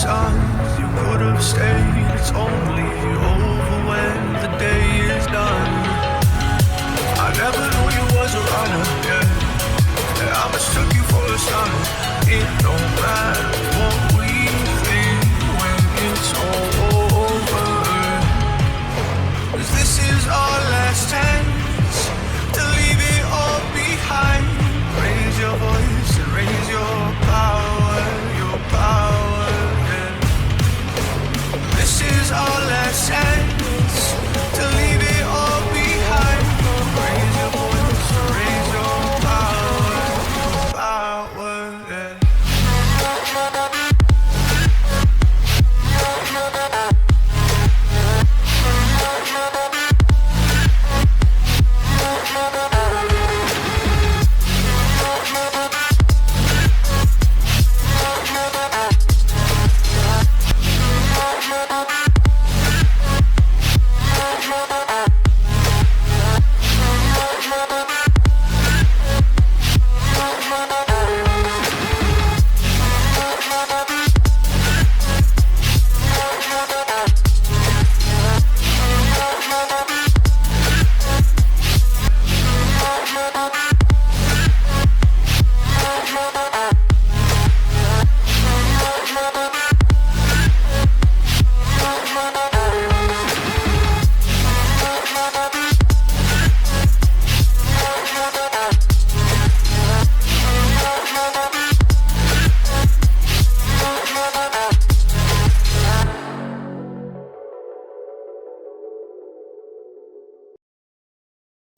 signs you could have stayed. It's only over when the day is done. I never knew you was a runner, yeah. I mistook you for a son. It don't matter what we think when it's all over. 'Cause this is our last chance to leave it all behind. Raise your voice and raise your power, yeah. This is our last chance to leave it all behind. Raise your voice and raise your power, yeah.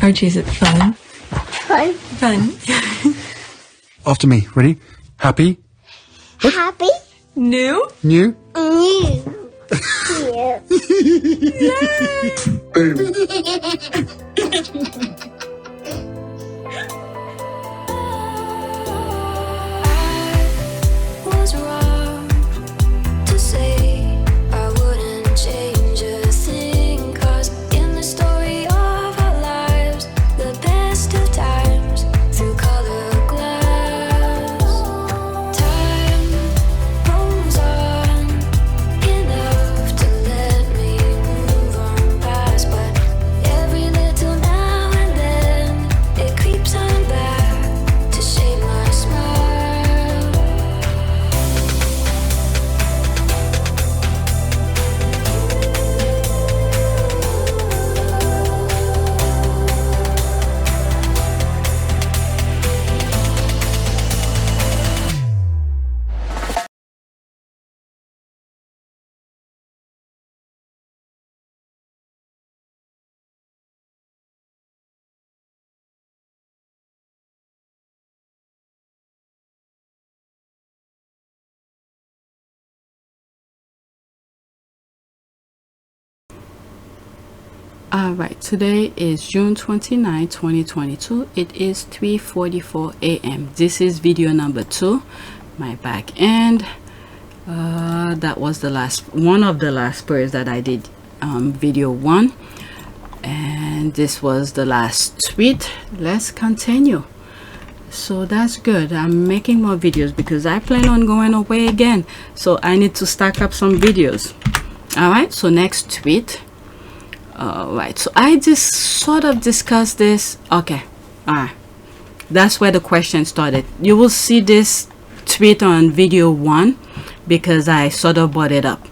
Archie, is it fun? Fun. Fun. After me. Ready? Happy? Happy. New? New? New. Was wrong to say I wouldn't change a thing, 'cause in the story of our lives, the best of times through colored glass, time rolls on enough to let me move on past, but every little now and then it creeps on back to shape my smile. Alright, today is June 29, 2022. It is 3:44 a.m. This is video number 2, my back end. That was the last one of the last prayers that I did, video 1, and this was the last tweet. Let's continue. So that's good. I'm making more videos because I plan on going away again, so I need to stack up some videos. Alright, so next tweet. Right, so I just sort of discussed this. Okay, that's where the question started. You will see this tweet on video 1 because I sort of brought it up.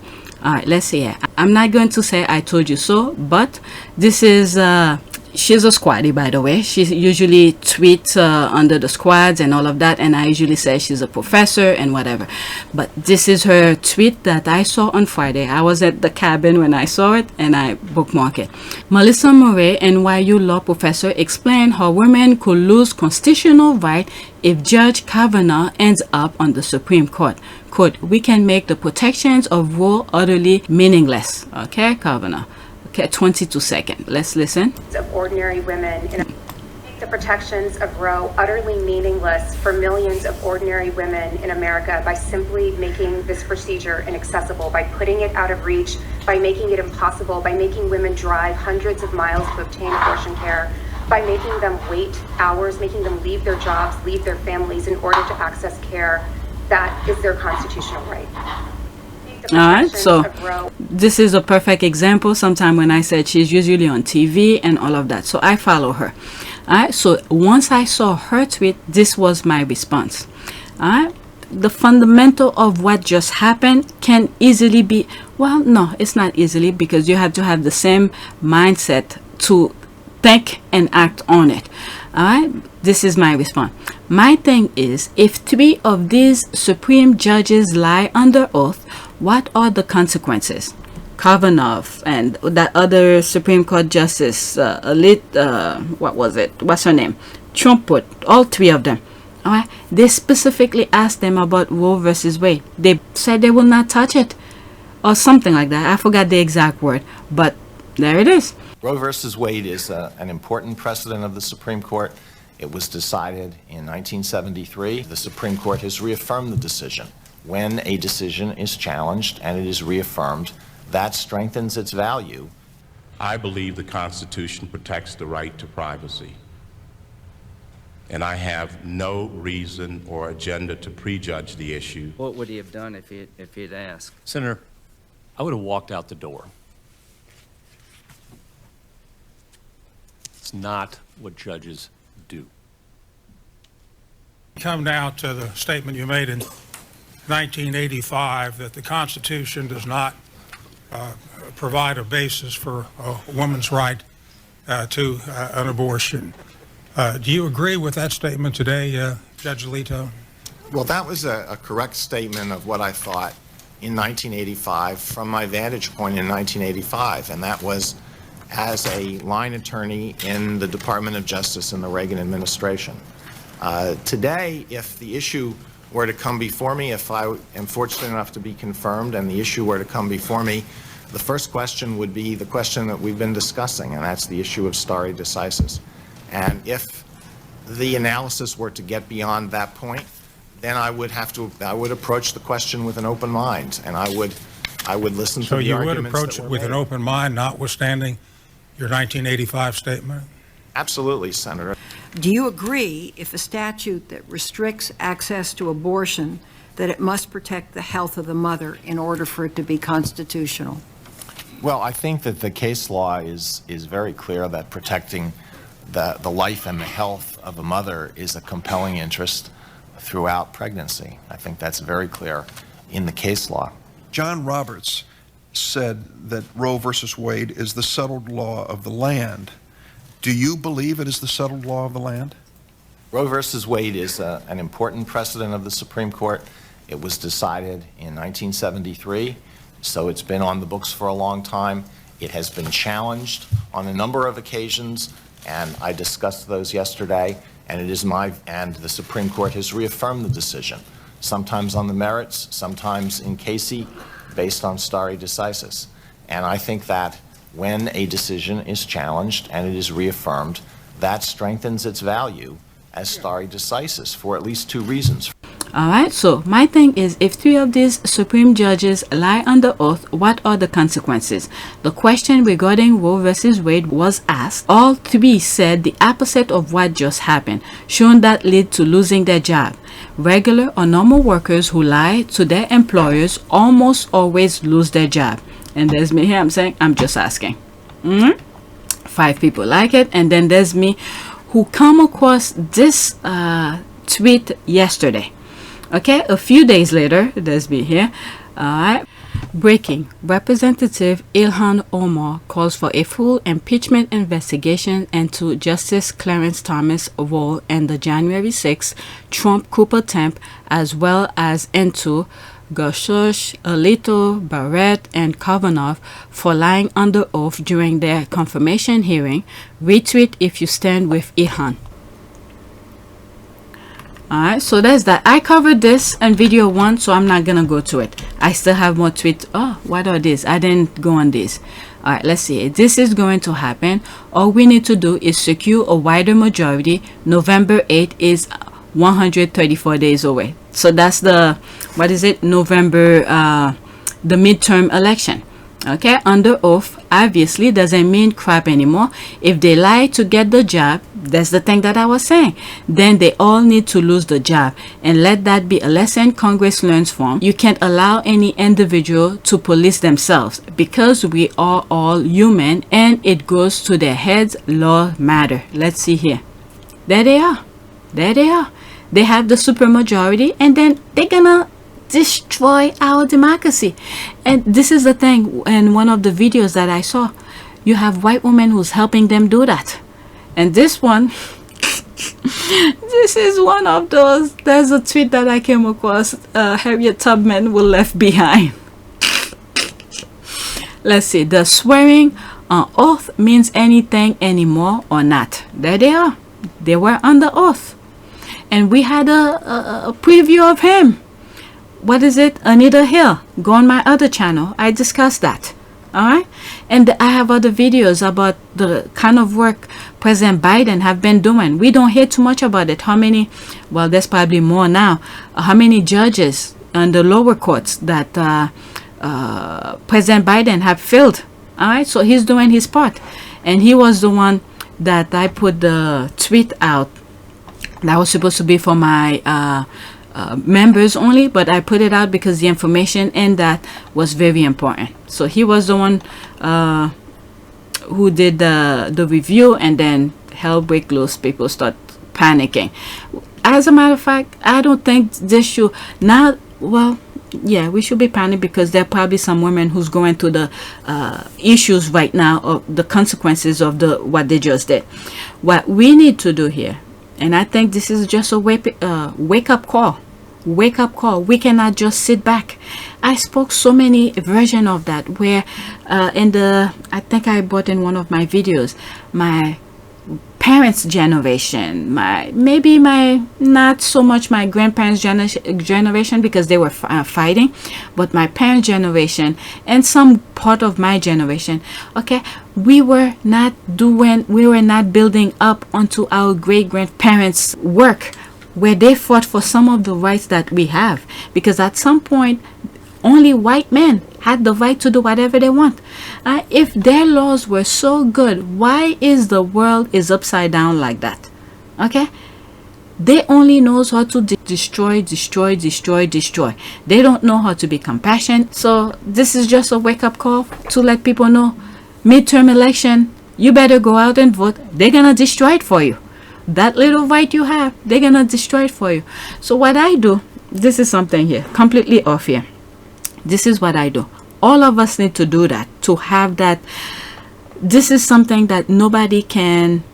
All right, let's see here. I'm not going to say I told you so, but this is she's a squaddy, by the way. She usually tweets under the squads and all of that, and I usually say she's a professor and whatever. But this is her tweet that I saw on Friday. I was at the cabin when I saw it, and I bookmarked it. Melissa Murray, NYU law professor, explained how women could lose constitutional right if Judge Kavanaugh ends up on the Supreme Court. Quote, "We can make the protections of Roe utterly meaningless." Okay, Kavanaugh. Okay, 22 seconds. Let's listen. Of ordinary women in make the protections of Roe utterly meaningless for millions of ordinary women in America by simply making this procedure inaccessible, by putting it out of reach, by making it impossible, by making women drive hundreds of miles to obtain abortion care, by making them wait hours, making them leave their jobs, leave their families in order to access care that is their constitutional right. the All right, protections so of Roe. this is a perfect example. Sometime when I said she's usually on TV and all of that, so I follow her. All right, so once I saw her tweet, this was my response. All right, the fundamental of what just happened can easily be, well, no, it's not easily, because you have to have the same mindset to think and act on it. All right, this is my response. My thing is, if 3 of these supreme judges lie under oath, what are the consequences? Kavanaugh and that other Supreme Court justice, what was it? What's her name? Trump put all 3 of them. All right, they specifically asked them about Roe versus Wade. They said they will not touch it, or something like that. I forgot the exact word, but there it is. Roe versus Wade is an important precedent of the Supreme Court. It was decided in 1973. The Supreme Court has reaffirmed the decision. When a decision is challenged and it is reaffirmed, that strengthens its value. I believe the Constitution protects the right to privacy. And I have no reason or agenda to prejudge the issue. What would he have done if he'd asked? Senator, I would have walked out the door. It's not what judges do. Come now to the statement you made in 1985 that the Constitution does not provide a basis for a woman's right to an abortion. Do you agree with that statement today, Judge Alito? Well, that was a correct statement of what I thought in 1985 from my vantage point in 1985, and that was as a line attorney in the Department of Justice in the Reagan administration. Today, if the issue were to come before me, if I am fortunate enough to be confirmed and the issue were to come before me, the first question would be the question that we've been discussing, and that's the issue of stare decisis. And if the analysis were to get beyond that point, then I would approach the question with an open mind, and I would listen to the arguments. So you would approach it with an open mind, notwithstanding your 1985 statement? Absolutely, Senator. Do you agree, if a statute that restricts access to abortion, that it must protect the health of the mother in order for it to be constitutional? Well, I think that the case law is very clear that protecting the life and the health of a mother is a compelling interest throughout pregnancy. I think that's very clear in the case law. John Roberts said that Roe versus Wade is the settled law of the land. Do you believe it is the settled law of the land? Roe versus Wade is an important precedent of the Supreme Court. It was decided in 1973, so it's been on the books for a long time. It has been challenged on a number of occasions, and I discussed those yesterday, and the Supreme Court has reaffirmed the decision, sometimes on the merits, sometimes in Casey, based on stare decisis. And I think that when a decision is challenged and it is reaffirmed, that strengthens its value as stare decisis for at least 2 reasons. All right, so my thing is, if 3 of these supreme judges lie under oath, what are the consequences? The question regarding Roe versus Wade was asked. All 3 said the opposite of what just happened, showing that lead to losing their job. Regular or normal workers who lie to their employers almost always lose their job. And there's me here, I'm saying, I'm just asking. 5 people like it, and then there's me who come across this tweet yesterday. Okay, a few days later, there's me here. Breaking. Representative Ilhan Omar calls for a full impeachment investigation into Justice Clarence Thomas' role in the January 6th Trump coup attempt, as well as into Gorsuch, Alito, Barrett, and Kavanaugh for lying under oath during their confirmation hearing. Retweet if you stand with Ilhan. Alright, so there's that. I covered this in video 1, so I'm not gonna go to it. I still have more tweets. Oh, what are these? I didn't go on this. Alright, let's see. This is going to happen. All we need to do is secure a wider majority. November 8th is 134 days away. So that's the, what is it? November, the midterm election. Okay, under oath obviously doesn't mean crap anymore. If they lie to get the job, that's the thing that I was saying, then they all need to lose the job. And let that be a lesson Congress learns from. You can't allow any individual to police themselves, because we are all human and it goes to their heads. Law matter. Let's see here. There they are. There they are. They have the supermajority, and then they're gonna destroy our democracy. And this is the thing, in one of the videos that I saw, you have white women who's helping them do that. And this one this is one of those. There's a tweet that I came across, Harriet Tubman will left behind. Let's see, the swearing on oath means anything anymore or not. There they are. They were under oath, and we had a preview of him. What is it? Anita Hill. Go on my other channel. I discussed that. All right. And I have other videos about the kind of work President Biden have been doing. We don't hear too much about it. How many? Well, there's probably more now. How many judges on the lower courts that President Biden have filled? All right. So he's doing his part. And he was the one that I put the tweet out that was supposed to be for my members only, but I put it out because the information in that was very important. So he was the one who did the review, and then hell break loose. People start panicking. As a matter of fact, I don't think this should not. Well, yeah, we should be panicking because there are probably some women who's going through the issues right now of the consequences of what they just did. What we need to do here, and I think this is just a wake-up call. Wake-up call. We cannot just sit back. I spoke so many versions of that where I think I brought in one of my videos, my parents' generation, maybe not so much my grandparents' generation because they were fighting, but my parents' generation and some part of my generation. Okay, we were not building up onto our great-grandparents' work, where they fought for some of the rights that we have, because at some point only white men had the right to do whatever they want. If their laws were so good, why is the world is upside down like that? Okay, they only knows how to destroy. They don't know how to be compassionate. So this is just a wake-up call to let people know, midterm election, you better go out and vote. They're gonna destroy it for you. That little right you have, they're gonna destroy it for you. So what I do, this is something here completely off here. This is what I do. All of us need to do that, to have that. This is something that nobody can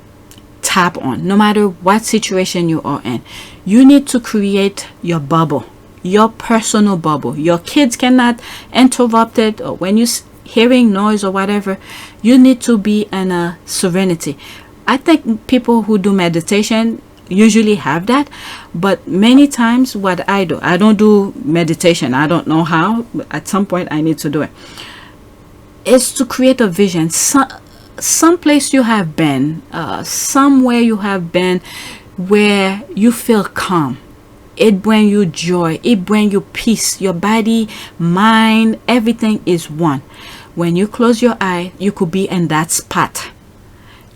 tap on, no matter what situation you are in. You need to create your bubble, your personal bubble. Your kids cannot interrupt it, or when you're hearing noise or whatever, you need to be in a serenity. I think people who do meditation usually have that, but many times what I don't do meditation. I don't know how, but at some point I need to do it. Is to create a vision, some place you have been, somewhere you have been where you feel calm. It brings you joy, it brings you peace. Your body, mind, everything is one. When you close your eye, you could be in that spot.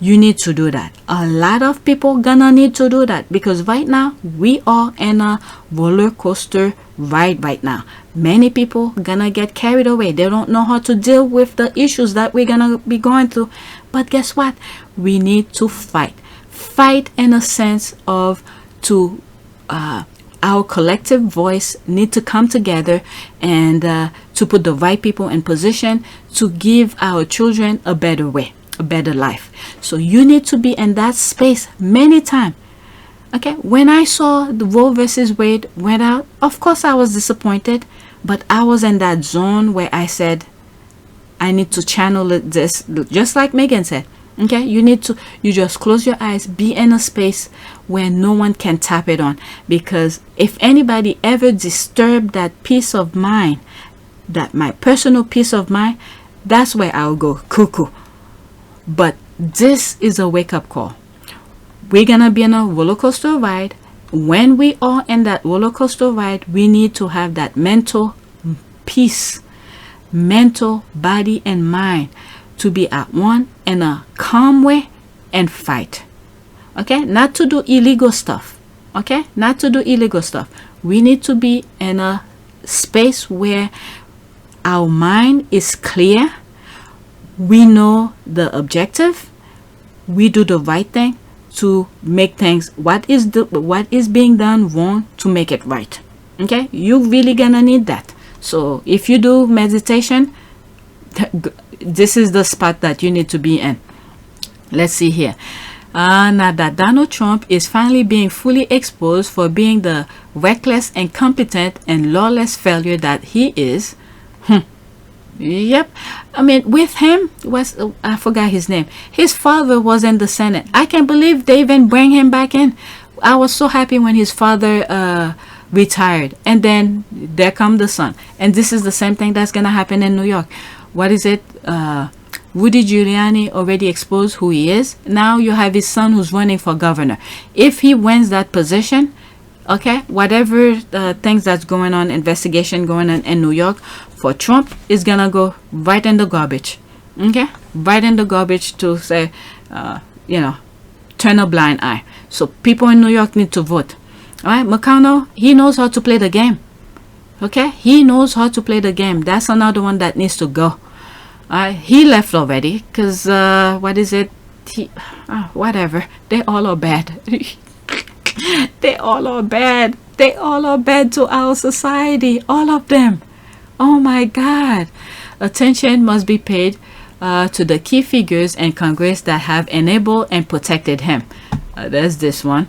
You need to do that. A lot of people gonna need to do that, because right now we are in a roller coaster ride right now. Many people gonna get carried away. They don't know how to deal with the issues that we're gonna be going through. But guess what? We need to fight. Fight in a sense of our collective voice need to come together and to put the right people in position to give our children a better way, a better life. So you need to be in that space many times. Okay, when I saw the Roe versus Wade went out, of course I was disappointed, but I was in that zone where I said I need to channel this, just like Meghan said. Okay, you just close your eyes, be in a space where no one can tap it on, because if anybody ever disturbed that peace of mind, that my personal peace of mind, that's where I'll go cuckoo. But this is a wake-up call. We're gonna be on a roller coaster ride. When we are in that roller coaster ride, we need to have that mental peace, mental, body, and mind to be at one in a calm way and fight. Okay, not to do illegal stuff. Okay, not to do illegal stuff. We need to be in a space where our mind is clear. We know the objective. We do the right thing to make things what is being done wrong to make it right. Okay, you really gonna need that. So if you do meditation, this is the spot that you need to be in. Let's see here. Now that Donald Trump is finally being fully exposed for being the reckless, incompetent, and lawless failure that he is. Yep. I mean, with him was, I forgot his name. His father was in the Senate. I can't believe they even bring him back in. I was so happy when his father retired, and then there come the son. And this is the same thing that's gonna happen in New York. What is it? Rudy Giuliani already exposed who he is. Now you have his son who's running for governor. If he wins that position, okay, whatever things that's going on, investigation going on in New York for Trump is gonna go right in the garbage. Okay, right in the garbage to say, you know, turn a blind eye. So people in New York need to vote. All right, McConnell, he knows how to play the game. Okay, he knows how to play the game. That's another one that needs to go. He left already because what is it? Whatever. They all are bad. They all are bad. They all are bad to our society. All of them. Oh my God. Attention must be paid to the key figures in Congress that have enabled and protected him. There's this one.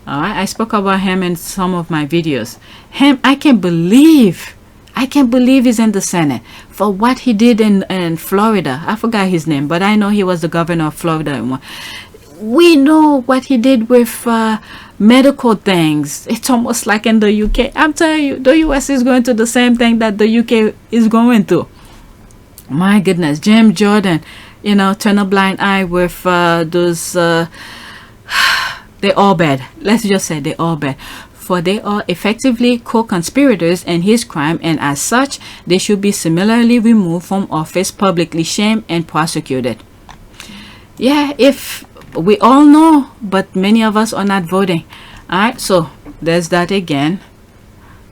I spoke about him in some of my videos. Him, I can't believe he's in the Senate for what he did in Florida. I forgot his name, but I know he was the governor of Florida. We know what he did with medical things. It's almost like in the UK. I'm telling you, the US is going through the same thing that the UK is going through. My goodness, Jim Jordan, you know, turn a blind eye with those. They're all bad. Let's just say they're all bad. For they are effectively co-conspirators in his crime, and as such, they should be similarly removed from office, publicly shamed, and prosecuted. Yeah, if we all know, but many of us are not voting. All right, so there's that again.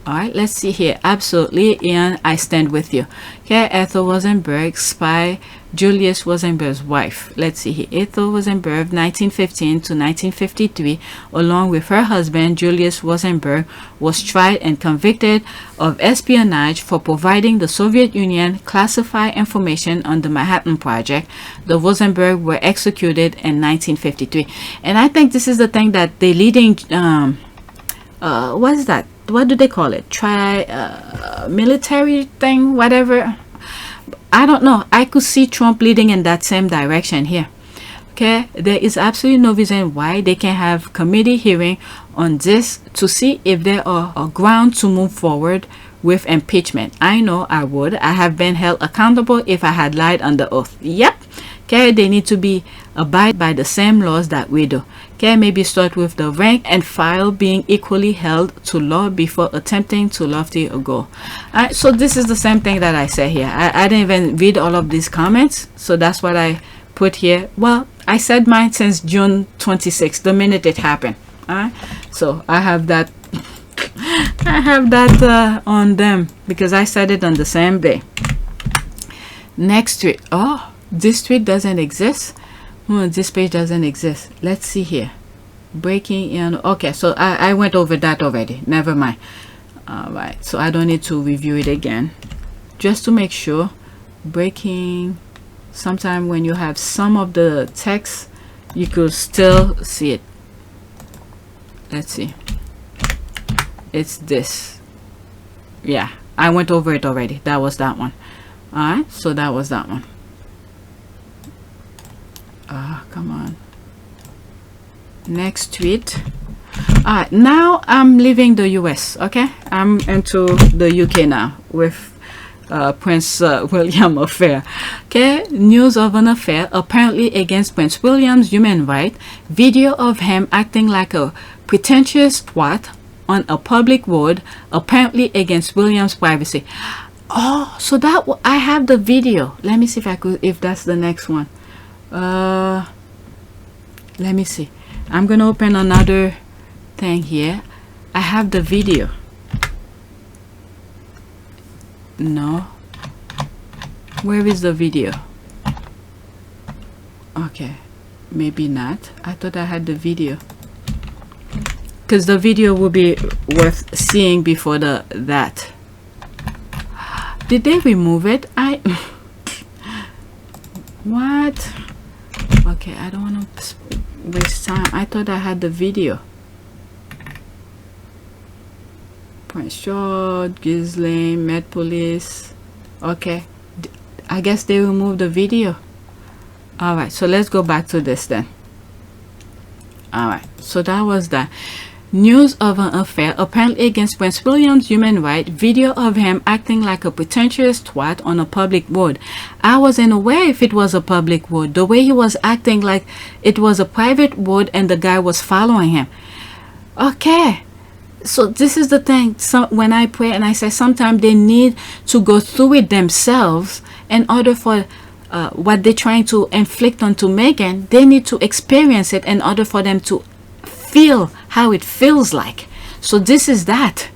All right, let's see here. Absolutely, Ian, I stand with you. Okay, Ethel Rosenberg, spy, Julius Rosenberg's wife. Let's see here. Ethel Rosenberg, 1915 to 1953, along with her husband, Julius Rosenberg, was tried and convicted of espionage for providing the Soviet Union classified information on the Manhattan Project. The Rosenberg were executed in 1953. And I think this is the thing that the leading, what is that? What do they call it? Military thing, whatever. I don't know. I could see Trump leading in that same direction here. Okay, there is absolutely no reason why they can have committee hearing on this to see if there are a ground to move forward with impeachment. I know I would. I have been held accountable if I had lied under oath. Yep. Okay, they need to be abide by the same laws that we do. Okay, maybe start with the rank and file being equally held to law before attempting to lofty a goal. Alright, so this is the same thing that I say here. I didn't even read all of these comments, so that's what I put here. Well, I said mine since June 26th, the minute it happened. Alright, so I have that. I have that on them because I said it on the same day. Next tweet. Oh, this tweet doesn't exist. This page doesn't exist. Let's see here. Breaking in. Okay, so I went over that already. Never mind. All right, so I don't need to review it again. Just to make sure. Breaking. Sometime when you have some of the text, you could still see it. Let's see. It's this. Yeah, I went over it already. That was that one. All right, so that was that one. Come on. Next tweet. Alright, now I'm leaving the US. Okay, I'm into the UK now with Prince William affair. Okay, news of an affair apparently against Prince William's human right. Video of him acting like a pretentious twat on a public road, apparently against William's privacy. Oh, so that I have the video. Let me see if that's the next one. Let me see. I'm gonna open another thing here. I have the video. No. Where is the video? Okay, maybe not. I thought I had the video, because the video will be worth seeing before that. Did they remove it? What? Okay, I don't want to waste time. I thought I had the video. Prince George, Ghislaine, Met Police. Okay, I guess they removed the video. Alright, so let's go back to this then. Alright, so that was that. News of an affair apparently against Prince William's human rights. Video of him acting like a pretentious twat on a public road. I wasn't aware if it was a public road. The way he was acting like it was a private road and the guy was following him. Okay. So this is the thing. So when I pray and I say sometimes they need to go through it themselves in order for what they're trying to inflict onto Meghan, they need to experience it in order for them to feel how it feels like. So this is that.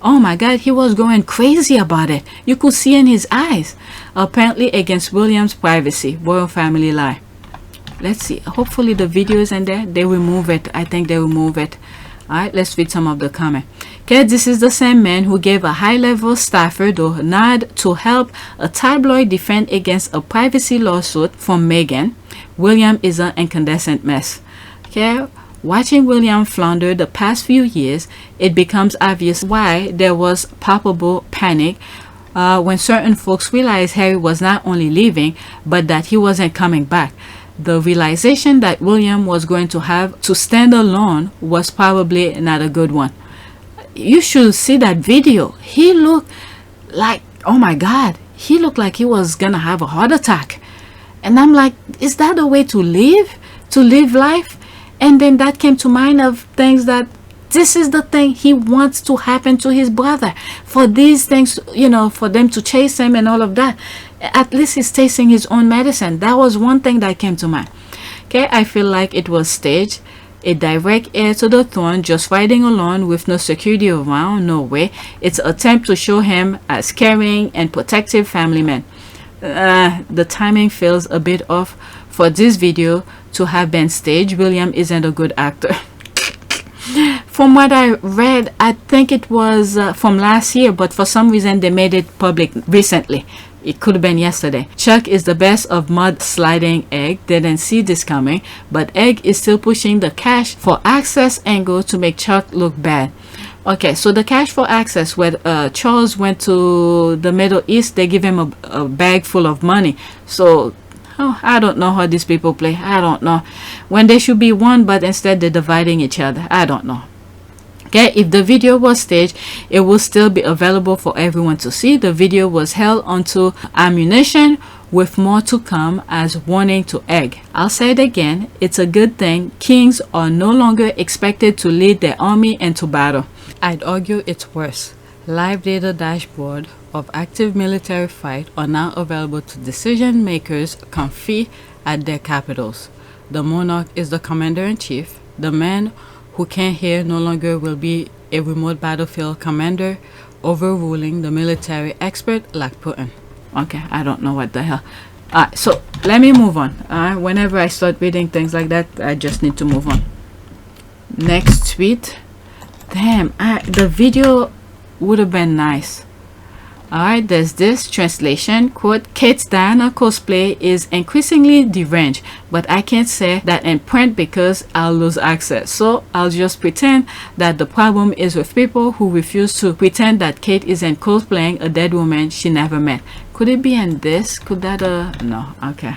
Oh my God, he was going crazy about it. You could see in his eyes. Apparently against William's privacy. Royal family lie. Let's see. Hopefully the video is in there. They remove it. I think they remove it. Alright, let's read some of the comment. Okay, this is the same man who gave a high-level staffer the nod to help a tabloid defend against a privacy lawsuit from Meghan. William is an incandescent mess. Okay, watching William flounder the past few years, it becomes obvious why there was palpable panic when certain folks realized Harry was not only leaving, but that he wasn't coming back. The realization that William was going to have to stand alone was probably not a good one. You should see that video. He looked like, oh my God, he looked like he was gonna have a heart attack. And I'm like, is that a way to live? To live life? And then that came to mind of things that this is the thing he wants to happen to his brother. For these things, you know, for them to chase him and all of that. At least he's tasting his own medicine. That was one thing that came to mind. Okay, I feel like it was staged. A direct heir to the throne just riding alone with no security around. No way. It's an attempt to show him as caring and protective family man. The timing feels a bit off for this video to have been staged. William isn't a good actor. From what I read, I think it was from last year, but for some reason they made it public recently. It could have been yesterday. Chuck is the best of mud sliding Egg. Didn't see this coming, but Egg is still pushing the cash for access angle to make Chuck look bad. Okay, so the cash for access, when Charles went to the Middle East, they give him a bag full of money. So I don't know how these people play. I don't know. When they should be one, but instead they're dividing each other. I don't know. Okay, if the video was staged, it will still be available for everyone to see. The video was held onto ammunition with more to come as warning to Egg. I'll say it again, it's a good thing kings are no longer expected to lead their army into battle. I'd argue it's worse. Live data dashboard of active military fight are now available to decision makers comfy at their capitals. The monarch is the commander-in-chief. The man who can't hear no longer will be a remote battlefield commander, overruling the military expert like Putin. Okay, I don't know what the hell. Alright, so let me move on. Whenever I start reading things like that, I just need to move on. Next tweet. Damn, the video would have been nice. Alright, there's this translation, quote, Kate's Diana cosplay is increasingly deranged, but I can't say that in print because I'll lose access. So I'll just pretend that the problem is with people who refuse to pretend that Kate isn't cosplaying a dead woman she never met. Could it be in this? Could that, no, okay.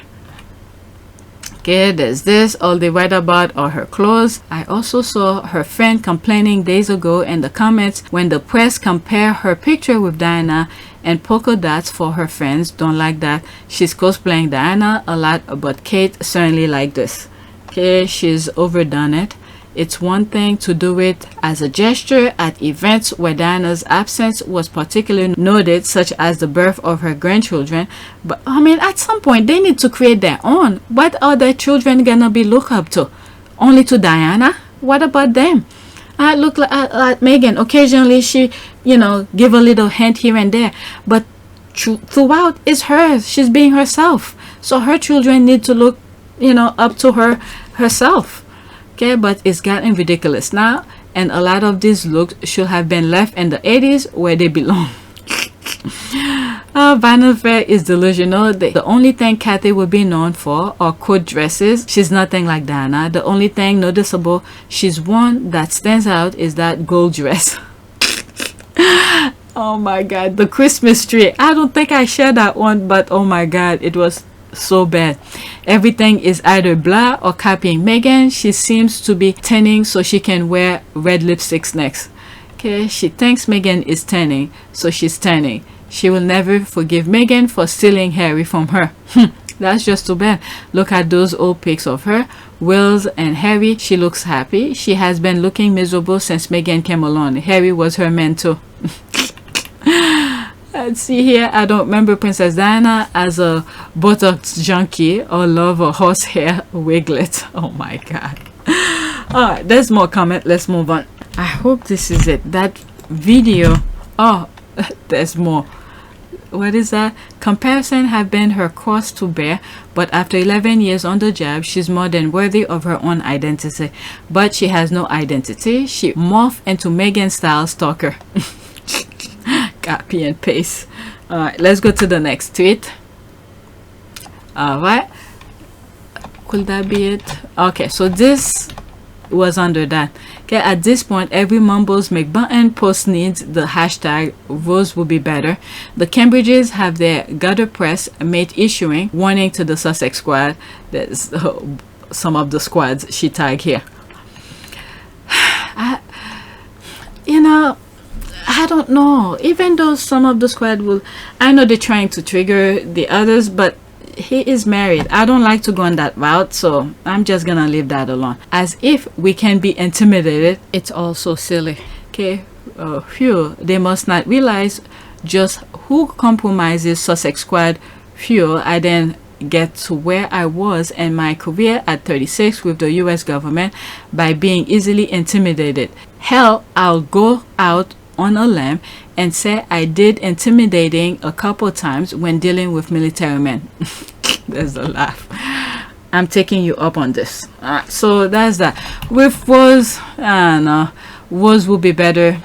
Okay, there's this. All they write about are her clothes. I also saw her friend complaining days ago in the comments when the press compare her picture with Diana and polka dots for her friends. Don't like that. She's cosplaying Diana a lot, but Kate certainly like this. Okay, she's overdone it. It's one thing to do it as a gesture at events where Diana's absence was particularly noted, such as the birth of her grandchildren, but I mean, at some point they need to create their own. What are their children gonna be looked up to? Only to Diana? What about them? I look at Meghan. Occasionally she, you know, give a little hint here and there, but throughout it's hers. She's being herself, so her children need to look, you know, up to her herself. Okay, but it's gotten ridiculous now, and a lot of these looks should have been left in the 80s where they belong. Vinyl Fair is delusional. The only thing Kathy would be known for are court dresses. She's nothing like Diana. The only thing noticeable she's worn that stands out is that gold dress. Oh my god, the Christmas tree. I don't think I shared that one, but oh my god, it was so bad. Everything is either blah or copying Meghan. She seems to be tanning so she can wear red lipsticks next. Okay, she thinks Meghan is tanning, so she's tanning. She will never forgive Meghan for stealing Harry from her. That's just too bad. Look at those old pics of her, Wills and Harry. She looks happy. She has been looking miserable since Meghan came along. Harry was her man too. Let's see here. I don't remember Princess Diana as a Botox junkie or love a horsehair wiglet. Oh my god. Alright, there's more comment. Let's move on. I hope this is it. That video. Oh, there's more. What is that? Comparison have been her cross to bear, but after 11 years on the job, she's more than worthy of her own identity. But she has no identity. She morphed into Meghan style stalker. Copy and paste. Alright, let's go to the next tweet. Alright, could that be it? Okay, so this was under that. Okay, at this point every Mumbles McButton post needs the hashtag Rose will be better. The Cambridges have their gutter press made issuing warning to the Sussex squad. There's some of the squads she tagged here. You know, I don't know. Even though some of the squad will, I know they're trying to trigger the others, but he is married. I don't like to go on that route, so I'm just gonna leave that alone. As if we can be intimidated. It's all so silly. Okay, phew, they must not realize just who compromises Sussex squad. Phew, I then get to where I was in my career at 36 with the US government by being easily intimidated. Hell, I'll go out on a limb and say I did intimidating a couple times when dealing with military men. There's a laugh. I'm taking you up on this. Alright, so that's that. With Rose, I don't know, Rose will be better.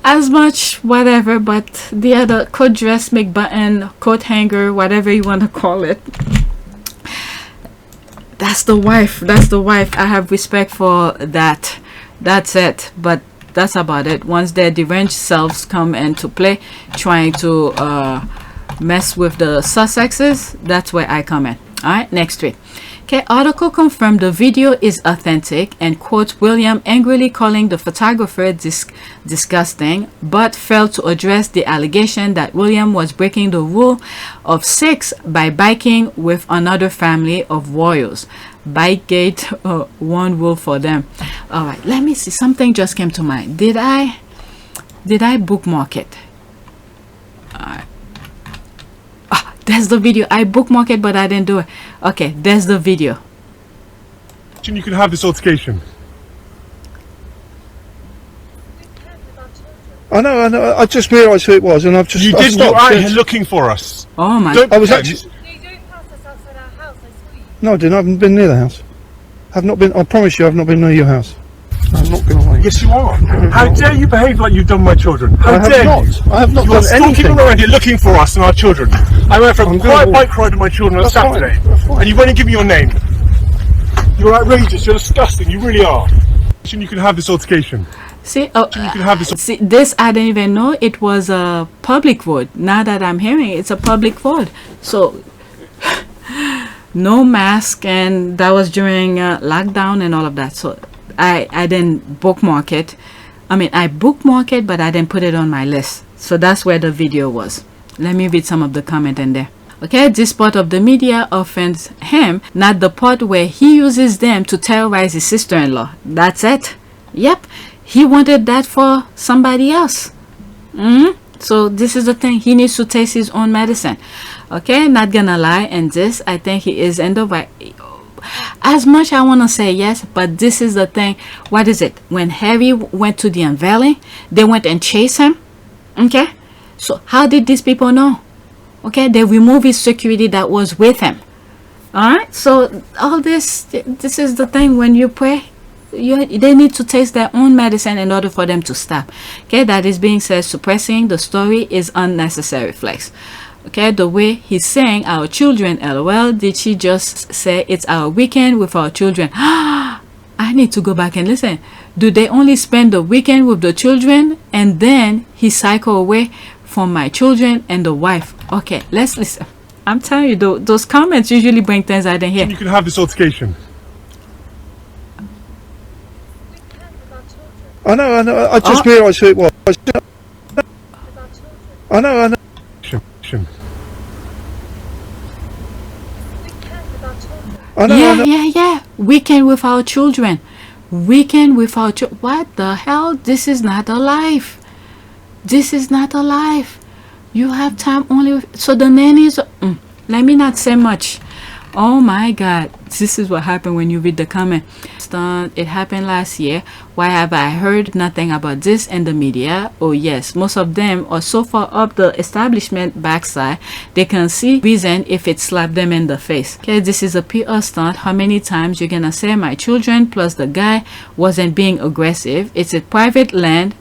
As much whatever, but the other coat dress, McButton, coat hanger, whatever you want to call it, that's the wife. That's the wife. I have respect for that. That's it. But that's about it. Once their deranged selves come into play trying to mess with the Sussexes, that's where I come in. All right, next tweet. Okay, article confirmed the video is authentic and quotes William angrily calling the photographer disgusting, but failed to address the allegation that William was breaking the rule of 6 by biking with another family of royals. Bikegate, one rule for them. All right, let me see. Something just came to mind. Did I bookmark it? All right. Oh, there's the video. I bookmarked it, but I didn't do it. Okay, there's the video. You can have this altercation. I know. I just realised who it was, and I've just. You didn't. You were out here looking for us. Oh my! I was actually. No, I didn't. I haven't been near the house. I've not been. I promise you, I've not been near your house. I'm not going to lie. Yes, you are. How dare you behave like you've done my children? How dare you? I have not done anything. You're stalking around here looking for us and our children. I went for a quiet bike ride with my children on Saturday, and you won't even give me your name. You're outrageous. You're disgusting. You really are. You can have this altercation. See, you can have this. See, this I didn't even know it was a public road. Now that I'm hearing it, it's a public road. So. No mask, and that was during lockdown and all of that, so I didn't bookmark it. I mean, I bookmarked it, but I didn't put it on my list. So that's where the video was. Let me read some of the comment in there. Okay, this part of the media offends him, not the part where he uses them to terrorize his sister-in-law. That's it. Yep, he wanted that for somebody else. So this is the thing, he needs to taste his own medicine. Okay, not gonna lie, and this, I think he is in the right. As much I want to say yes, but this is the thing. What is it? When Harry went to the unveiling, they went and chased him. Okay, so how did these people know? Okay, they removed his security that was with him. All right, so all this is the thing. When you pray, they need to taste their own medicine in order for them to stop. Okay, that is being said, suppressing the story is unnecessary flex. Okay, the way he's saying our children, lol, did she just say it's our weekend with our children? I need to go back and listen. Do they only spend the weekend with the children and then he cycle away from my children and the wife? Okay, let's listen. I'm telling you, those comments usually bring things I didn't hear. You can have this altercation. I know. I just realised who it was. I know. Yeah. Weekend with our children. Weekend with our children. What the hell? This is not a life. This is not a life. You have time only with, so the nannies. Let me not say much. Oh my God, this is what happened when you read the comment. It happened last year. Why have I heard nothing about this in the media? Oh yes, most of them are so far up the establishment backside they can see reason if it slapped them in the face. Okay, this is a PR stunt. How many times you're gonna say my children plus the guy wasn't being aggressive? It's a private land.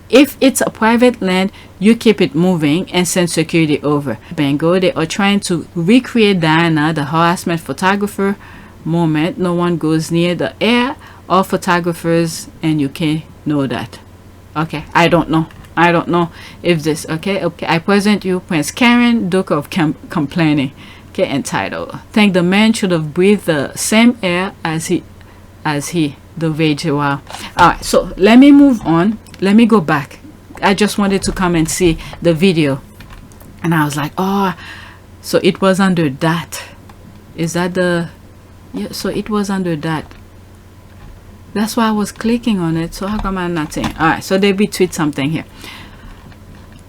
If it's a private land, you keep it moving and send security over. Bingo, they are trying to recreate Diana, the harassment photographer moment. No one goes near the air or photographers, and you can't know that. Okay, I don't know if this. Okay, I present you Prince Karen, Duke of Complaining. Okay, entitled, think the man should have breathed the same air as he the rage. Wow. All right, so let me move on. Let me go back. I just wanted to come and see the video, and I was like, oh, so it was under that. Is that the, yeah, so it was under that. That's why I was clicking on it. So how come I'm not saying? All right, so they retweet something here.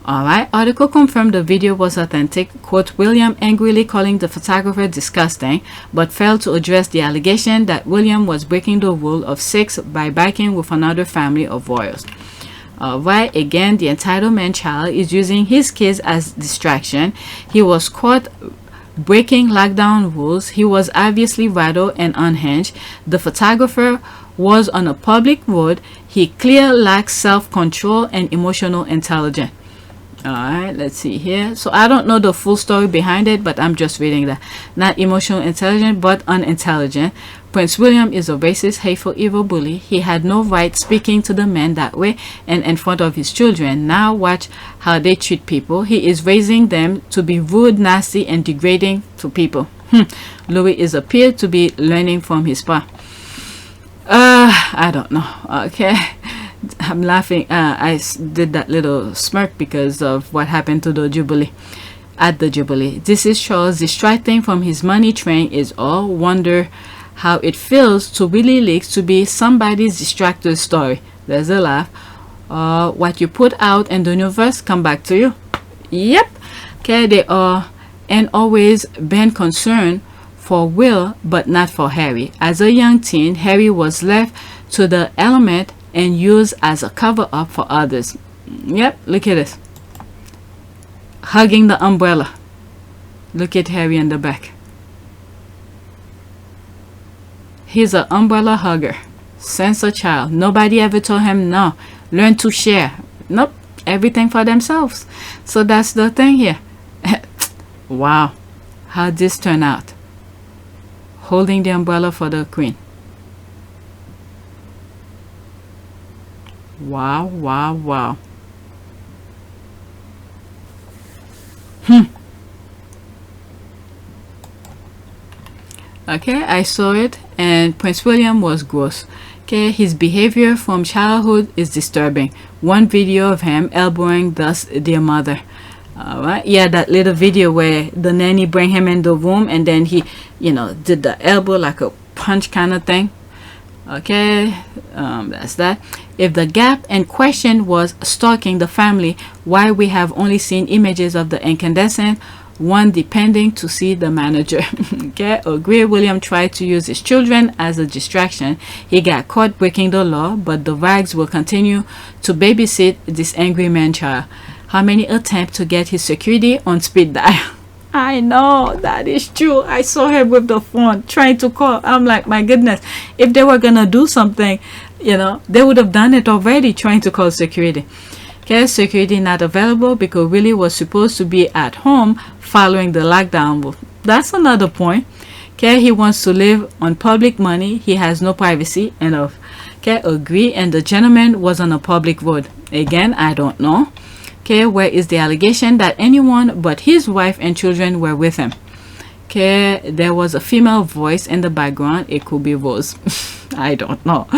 All right, article confirmed the video was authentic. Quote, William angrily calling the photographer disgusting, but failed to address the allegation that William was breaking the rule of 6 by biking with another family of royals. Right, again, the entitlement child is using his kids as distraction. He was caught breaking lockdown rules. He was obviously rattled and unhinged. The photographer was on a public road. He clearly lacks self-control and emotional intelligence. All right, let's see here. So I don't know the full story behind it, but I'm just reading that. Not emotional intelligent, but unintelligent. Prince William is a racist, hateful, evil bully. He had no right speaking to the men that way and in front of his children. Now watch how they treat people. He is raising them to be rude, nasty, and degrading to people. Louis is appeared to be learning from his pa. I don't know. Okay. I'm laughing. I did that little smirk because of what happened to the Jubilee. At the Jubilee, this is Charles distracting from his money train is all. Wonder how it feels to really leaks to be somebody's distracted story. There's a laugh. What you put out in the universe come back to you. Yep. Okay, they are and always been concerned for Will but not for Harry. As a young teen, Harry was left to the element and used as a cover-up for others. Yep, look at this. Hugging the umbrella. Look at Harry in the back. He's an umbrella hugger since a child. Nobody ever told him no. Learn to share. Nope, everything for themselves. So that's the thing here. Wow, how'd this turn out? Holding the umbrella for the queen. Wow, wow, wow. Okay, I saw it, and Prince William was gross. Okay, his behavior from childhood is disturbing. One video of him elbowing thus their mother. All right, yeah, that little video where the nanny bring him in the room and then he, you know, did the elbow like a punch kind of thing. Okay, that's that. If the gap in question was stalking the family, why we have only seen images of the incandescent one depending to see the manager. Okay, agree. William tried to use his children as a distraction. He got caught breaking the law, but the Wags will continue to babysit this angry man child. How many attempts to get his security on speed dial? I know, that is true. I saw him with the phone trying to call. I'm like, my goodness, if they were gonna do something, you know, they would have done it already, trying to call security. Okay, security not available because Willie was supposed to be at home following the lockdown. Well, that's another point. Okay, he wants to live on public money. He has no privacy enough. Okay, agree. And the gentleman was on a public road. Again, I don't know. Okay, where is the allegation that anyone but his wife and children were with him? Okay, there was a female voice in the background. It could be Rose. I don't know.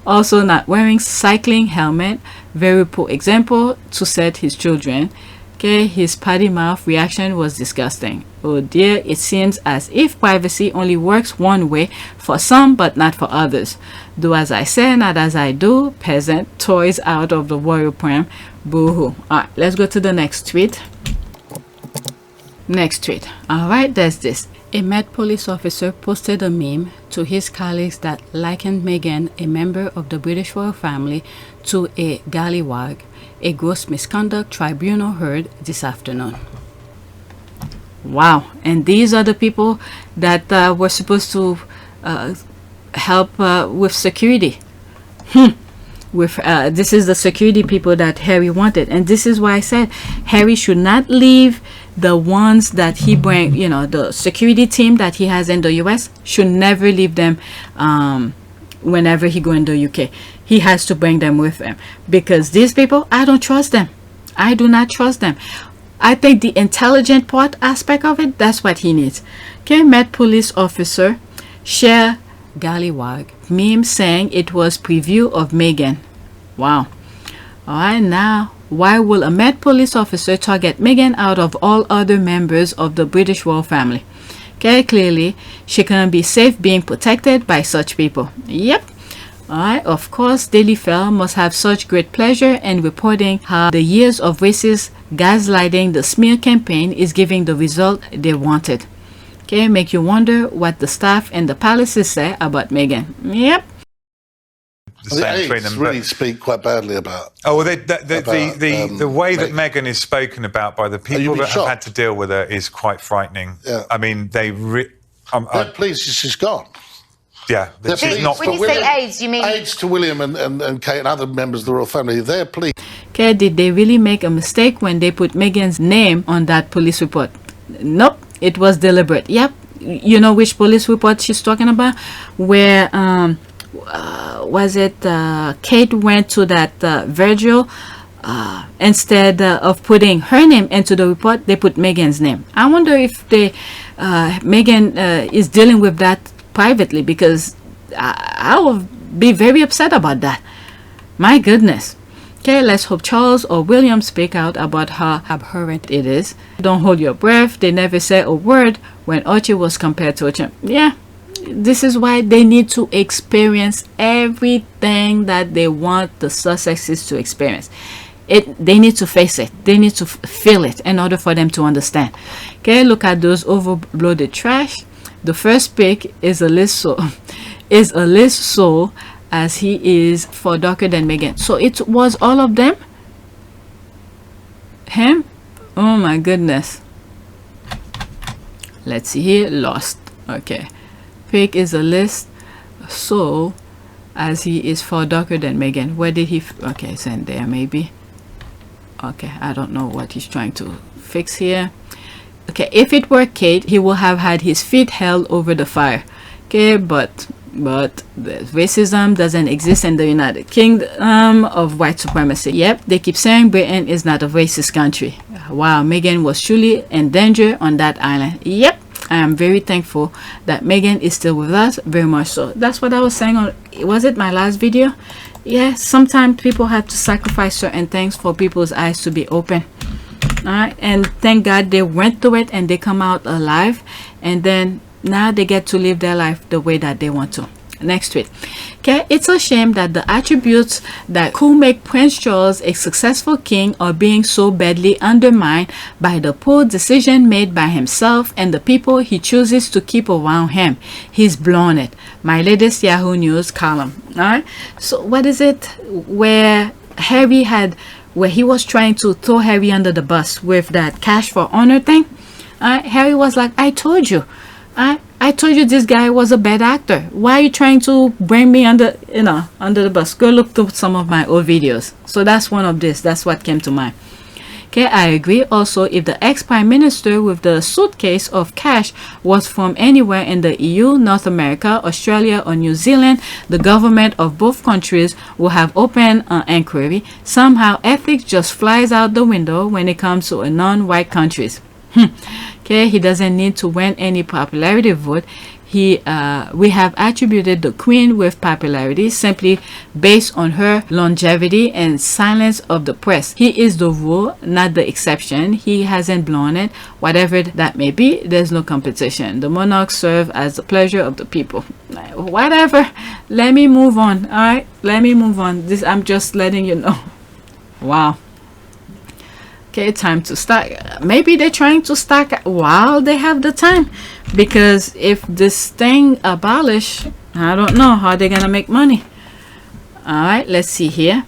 Also, not wearing cycling helmet. Very poor example to set his children. Okay, his potty mouth reaction was disgusting. Oh dear, it seems as if privacy only works one way for some but not for others. Do as I say, not as I do. Peasant, toys out of the royal pram. Boo-hoo. Alright, let's go to the next tweet. Next tweet. Alright, there's this. A Met police officer posted a meme to his colleagues that likened Meghan, a member of the British royal family, to a gallywag, a gross misconduct tribunal heard this afternoon. Wow. And these are the people that were supposed to help with security. This is the security people that Harry wanted, and this is why I said Harry should not leave the ones that he bring, you know, the security team that he has in the US should never leave them whenever he go in the UK. He has to bring them with him, because these people, I don't trust them. I do not trust them. I think the intelligent part aspect of it, that's what he needs. Okay, Met police officer share gallywag meme saying it was preview of Meghan. Wow. Alright, now why will a Met police officer target Meghan out of all other members of the British royal family? Okay, clearly she can't be safe being protected by such people. Yep. Alright, of course, Daily Fail must have such great pleasure in reporting how the years of racist gaslighting the smear campaign is giving the result they wanted. Okay, make you wonder what the staff in the palaces say about Meghan. Yep. The aides really speak quite badly about. Oh, well, the way that Meghan is spoken about by the people that have had to deal with her is quite frightening. Yeah. I mean, they're pleased she's gone. Yeah, she's not. When you say aides, you mean aides to William and Kate and other members of the royal family? They're pleased. Okay, did they really make a mistake when they put Meghan's name on that police report? Nope, it was deliberate. Yep. You know which police report she's talking about? Where was it Kate went to that Virgil, instead of putting her name into the report, they put Meghan's name. I wonder if they Meghan is dealing with that privately, because I will be very upset about that. My goodness. Okay, let's hope Charles or William speak out about how abhorrent it is. Don't hold your breath. They never said a word when Archie was compared to a champ. Yeah. This is why they need to experience everything that they want the Sussexes to experience. They need to face it. They need to feel it in order for them to understand. Okay, look at those overloaded trash. The first pick is a list so as he is for darker than Meghan. So it was all of them? Him? Oh my goodness. Let's see here. Lost. Okay. Pick is a list so as he is far darker than Meghan. Where did he okay, it's in there maybe. Okay, I don't know what he's trying to fix here. Okay, if it were Kate, he would have had his feet held over the fire. Okay, but the racism doesn't exist in the United Kingdom of white supremacy. Yep, they keep saying Britain is not a racist country. Wow, Meghan was truly in danger on that island. Yep. I am very thankful that Meghan is still with us, very much so. That's what I was saying on, was it my last video? Yeah, sometimes people have to sacrifice certain things for people's eyes to be open. All right, and thank God they went through it and they come out alive, and then now they get to live their life the way that they want to. Next tweet. Okay, it's a shame that the attributes that could make Prince Charles a successful king are being so badly undermined by the poor decision made by himself and the people he chooses to keep around him. He's blown it. My latest Yahoo News column. All right, so what is it where he was trying to throw Harry under the bus with that cash for honor thing? Harry was like, I told you. I told you this guy was a bad actor. Why are you trying to bring me under the bus? Go look through some of my old videos. So that's one of this. That's what came to mind. Okay, I agree. Also, if the ex-prime minister with the suitcase of cash was from anywhere in the EU, North America, Australia, or New Zealand, the government of both countries will have opened an inquiry. Somehow, ethics just flies out the window when it comes to non-white countries. Okay, he doesn't need to win any popularity vote. We have attributed the Queen with popularity simply based on her longevity and silence of the press. He is the rule, not the exception. He hasn't blown it. Whatever that may be, there's no competition. The monarchs serve as the pleasure of the people. Whatever. Let me move on. All right, let me move on. I'm just letting you know. Wow. Okay, time to start. Maybe they're trying to start while they have the time, because if this thing abolished, I don't know how they're gonna make money. All right, let's see here.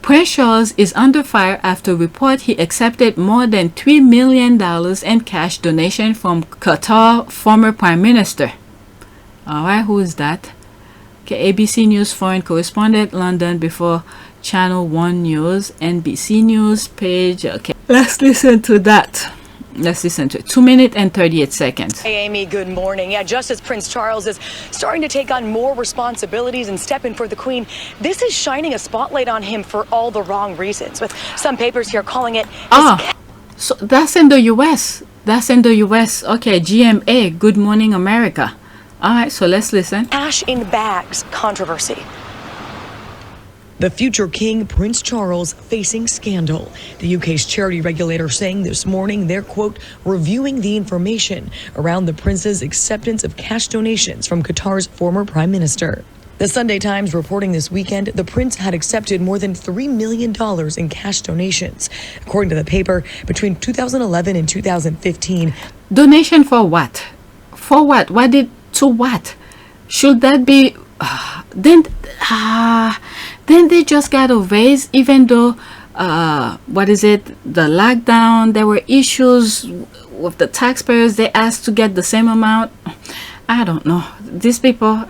Prince Charles is under fire after report he accepted more than $3 million in cash donation from Qatar former prime minister. All right, who is that? Okay, ABC News foreign correspondent, London, before Channel 1 News, NBC News page. Okay, let's listen to that. Let's listen to it. 2 minutes and 38 seconds. Hey, Amy, good morning. Yeah, just as Prince Charles is starting to take on more responsibilities and step in for the Queen, this is shining a spotlight on him for all the wrong reasons, with some papers here calling it... So that's in the U.S. That's in the U.S. Okay, GMA, Good Morning America. All right, so let's listen. Cash in bags controversy. The future king, Prince Charles, facing scandal. The UK's charity regulator saying this morning they're, quote, reviewing the information around the prince's acceptance of cash donations from Qatar's former prime minister. The Sunday Times reporting this weekend the prince had accepted more than $3 million in cash donations. According to the paper, between 2011 and 2015. Donation for what? For what? To what? Should that be... Then they just got a raise, even though the lockdown, there were issues with the taxpayers. They asked to get the same amount. I don't know, these people,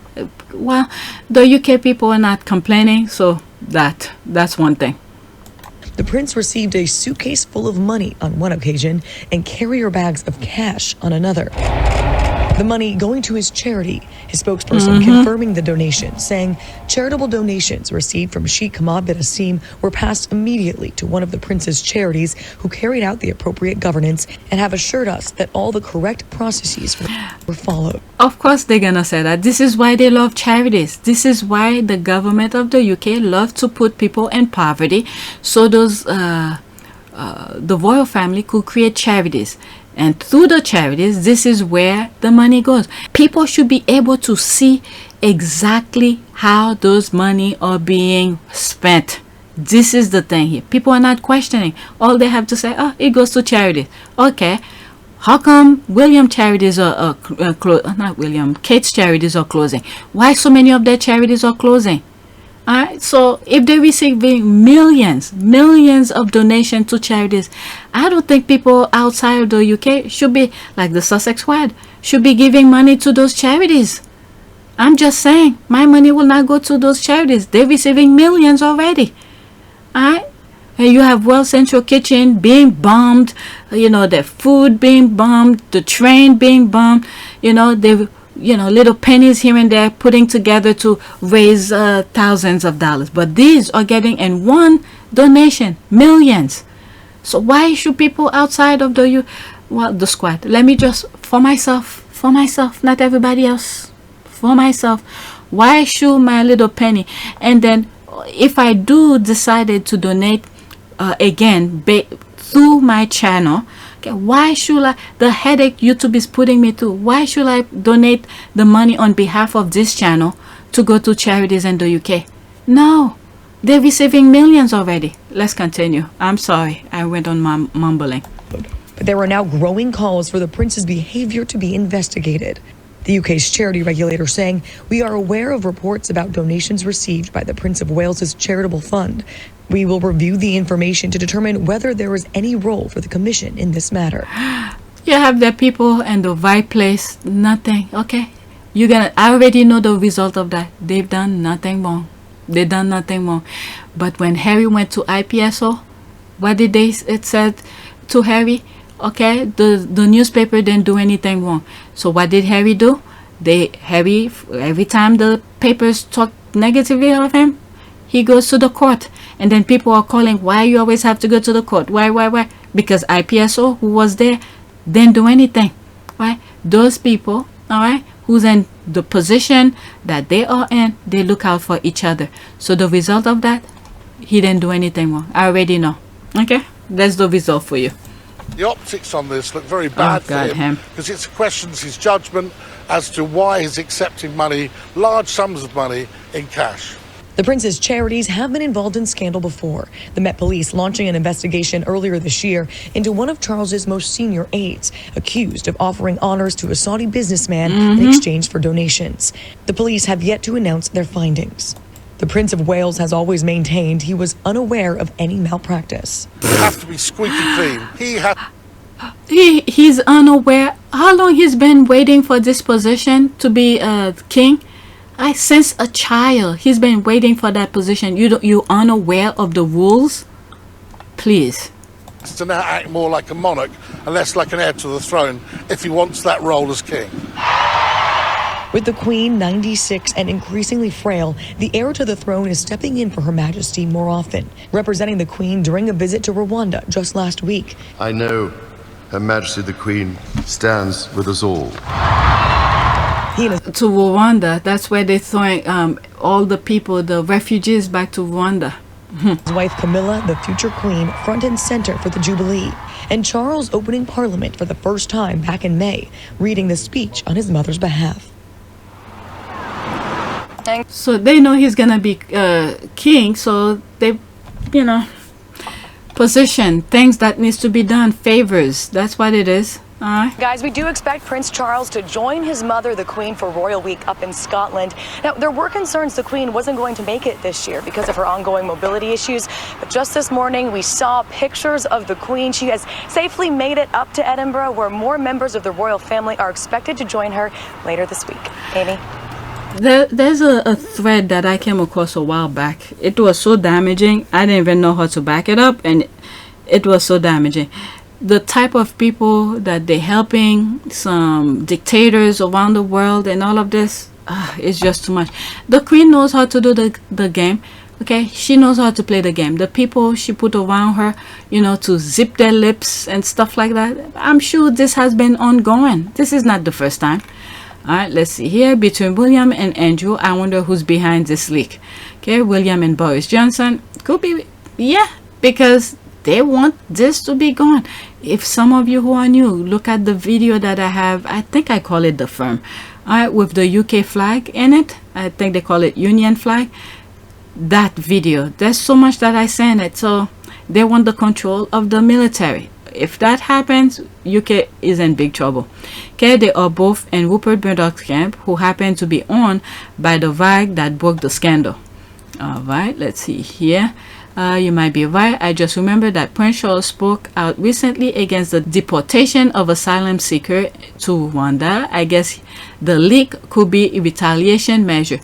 well, the UK people are not complaining, so that's one thing. The prince received a suitcase full of money on one occasion and carrier bags of cash on another. The money going to his charity. His spokesperson confirming the donation, saying charitable donations received from Sheikh Hamad bin Asim were passed immediately to one of the prince's charities who carried out the appropriate governance and have assured us that all the correct processes were followed. Of course they're gonna say that. This is why they love charities. This is why the government of the UK love to put people in poverty, so those the royal family could create charities. And through the charities, this is where the money goes. People should be able to see exactly how those money are being spent. This is the thing here. People are not questioning. All they have to say, oh, it goes to charity. Okay. How come William charities are Kate's charities are closing? Why so many of their charities are closing? Alright, so if they're receiving millions of donations to charities, I don't think people outside of the UK should be, like the Sussex squad, should be giving money to those charities. I'm just saying, my money will not go to those charities. They're receiving millions already. Alright, and you have World Central Kitchen being bombed, their food being bombed, the train being bombed, they've little pennies here and there putting together to raise thousands of dollars. But these are getting in one donation millions. So why should people outside of the squad? Let me just, for myself, not everybody else, for myself, why should my little penny? And then if I do decided to donate again through my channel. Okay, why should I, the headache YouTube is putting me through, why should I donate the money on behalf of this channel to go to charities in the UK? No, they're receiving millions already. Let's continue. I'm sorry, I went on mumbling. But there are now growing calls for the prince's behavior to be investigated. The UK's charity regulator saying, "We are aware of reports about donations received by the Prince of Wales's charitable fund. We will review the information to determine whether there is any role for the commission in this matter." You have the people in the right place, nothing, okay? I already know the result of that. They've done nothing wrong. They've done nothing wrong. But when Harry went to IPSO, what did it said to Harry? Okay, the newspaper didn't do anything wrong. So what did Harry do? Harry, every time the papers talk negatively of him, he goes to the court. And then people are calling, why you always have to go to the court? Why? Because IPSO, who was there, didn't do anything. Right? Those people, all right, who's in the position that they are in, they look out for each other. So the result of that, he didn't do anything wrong. I already know. Okay? That's the result for you. The optics on this look very bad for him because it questions his judgment as to why he's accepting money, large sums of money, in cash. The prince's charities have been involved in scandal before. The Met Police launching an investigation earlier this year into one of Charles's most senior aides, accused of offering honors to a Saudi businessman in exchange for donations. The police have yet to announce their findings. The Prince of Wales has always maintained he was unaware of any malpractice. You have to be squeaky clean. He's unaware. How long he's been waiting for this position to be king? Since a child, he's been waiting for that position. You unaware of the rules? Please. To now act more like a monarch and less like an heir to the throne if he wants that role as king. With the Queen 96 and increasingly frail, the heir to the throne is stepping in for Her Majesty more often, representing the Queen during a visit to Rwanda just last week. I know Her Majesty the Queen stands with us all. To Rwanda, that's where they're throwing all the people, the refugees, back to Rwanda. His wife Camilla, the future queen, front and center for the Jubilee. And Charles opening Parliament for the first time back in May, reading the speech on his mother's behalf. So they know he's gonna be king, so they, position things that needs to be done, favors. That's what it is. Guys, we do expect Prince Charles to join his mother, the Queen, for Royal Week up in Scotland. Now, there were concerns the Queen wasn't going to make it this year because of her ongoing mobility issues. But just this morning, we saw pictures of the Queen. She has safely made it up to Edinburgh, where more members of the royal family are expected to join her later this week. Amy? There's a thread that I came across a while back. It was so damaging. I didn't even know how to back it up, and it was so damaging. The type of people that they're helping, some dictators around the world and all of this, it's just too much. The Queen knows how to do the game. Okay, she knows how to play the game. The people she put around her, to zip their lips and stuff like that, I'm sure this has been ongoing. This is not the first time. All right, let's see here. Between William and Andrew, I wonder who's behind this leak. Okay, William and Boris Johnson. Could be, yeah, because they want this to be gone. If some of you who are new, look at the video that I have. I think I call it The Firm. All right, with the UK flag in it. I think they call it Union flag. That video. There's so much that I say in it. So they want the control of the military. If that happens, UK is in big trouble. Okay, they are both in Rupert Murdoch's camp, who happened to be owned by the rag that broke the scandal. All right, let's see here. You might be right. I just remember that Prince Charles spoke out recently against the deportation of asylum seeker to Rwanda. I guess the leak could be a retaliation measure.